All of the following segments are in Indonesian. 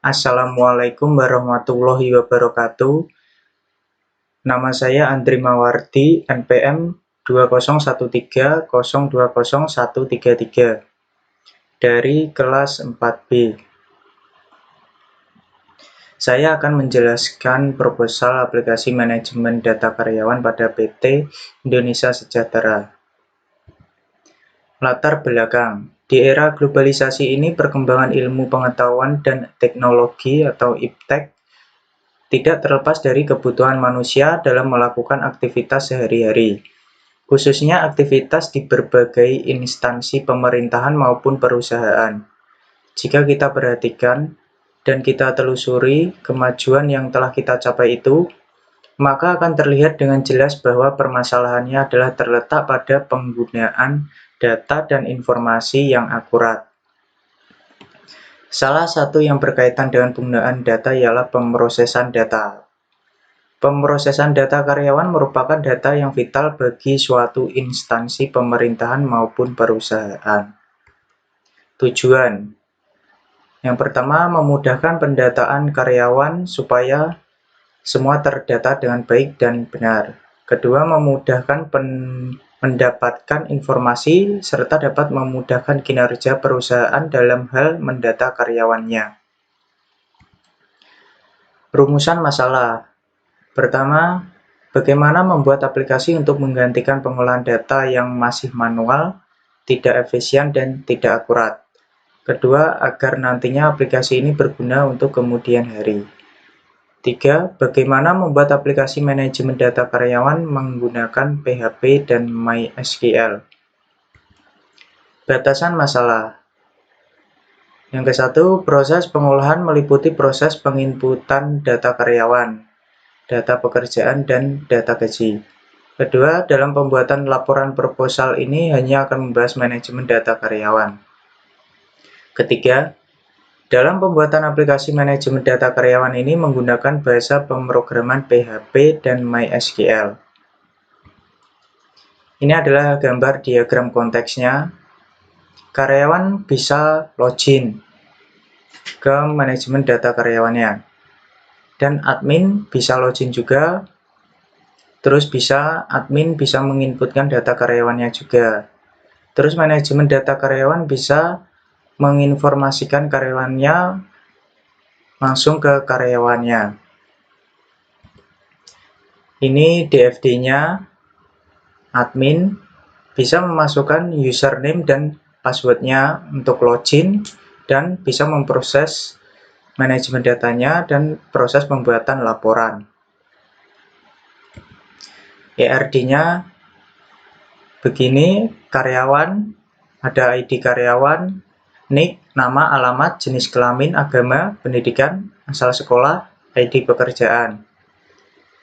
Assalamualaikum warahmatullahi wabarakatuh. Nama saya Andri Mawardi, NPM 2013020133 dari kelas 4B. Saya akan menjelaskan proposal aplikasi manajemen data karyawan pada PT Indonesia Sejahtera. Latar belakang. Di era globalisasi ini, perkembangan ilmu pengetahuan dan teknologi atau IPTEK tidak terlepas dari kebutuhan manusia dalam melakukan aktivitas sehari-hari, khususnya aktivitas di berbagai instansi pemerintahan maupun perusahaan. Jika kita perhatikan dan kita telusuri kemajuan yang telah kita capai itu, maka akan terlihat dengan jelas bahwa permasalahannya adalah terletak pada penggunaan data dan informasi yang akurat. Salah satu yang berkaitan dengan penggunaan data ialah pemrosesan data. Pemrosesan data karyawan merupakan data yang vital bagi suatu instansi pemerintahan maupun perusahaan. Tujuan. Yang pertama, memudahkan pendataan karyawan supaya semua terdata dengan baik dan benar. Kedua, memudahkan mendapatkan informasi serta dapat memudahkan kinerja perusahaan dalam hal mendata karyawannya. Rumusan masalah. Pertama, bagaimana membuat aplikasi untuk menggantikan pengolahan data yang masih manual, tidak efisien, dan tidak akurat. Kedua, agar nantinya aplikasi ini berguna untuk kemudian hari. 3. Bagaimana membuat aplikasi manajemen data karyawan menggunakan PHP dan MySQL. Batasan masalah. Yang ke-1, proses pengolahan meliputi proses penginputan data karyawan, data pekerjaan, dan data gaji. Kedua, dalam pembuatan laporan proposal ini hanya akan membahas manajemen data karyawan. Ketiga, dalam pembuatan aplikasi manajemen data karyawan ini menggunakan bahasa pemrograman PHP dan MySQL. Ini adalah gambar diagram konteksnya. Karyawan bisa login ke manajemen data karyawannya. Dan admin bisa login juga. Terus admin bisa menginputkan data karyawannya juga. Terus manajemen data karyawan bisa menginformasikan karyawannya langsung ke karyawannya. Ini DFD-nya. Admin bisa memasukkan username dan password-nya untuk login dan bisa memproses manajemen datanya dan proses pembuatan laporan. ERD-nya begini, karyawan, ada ID karyawan, NIK, nama, alamat, jenis kelamin, agama, pendidikan, asal sekolah, ID pekerjaan.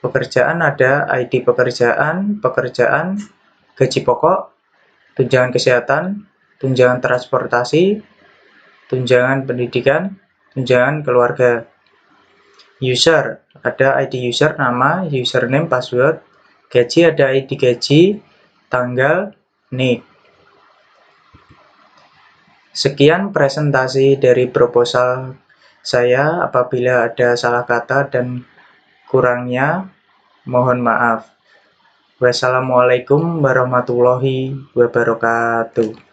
Pekerjaan ada ID pekerjaan, gaji pokok, tunjangan kesehatan, tunjangan transportasi, tunjangan pendidikan, tunjangan keluarga. User, ada ID user, nama, username, password. Gaji ada ID gaji, tanggal, NIK. Sekian presentasi dari proposal saya. Apabila ada salah kata dan kurangnya, mohon maaf. Wassalamualaikum warahmatullahi wabarakatuh.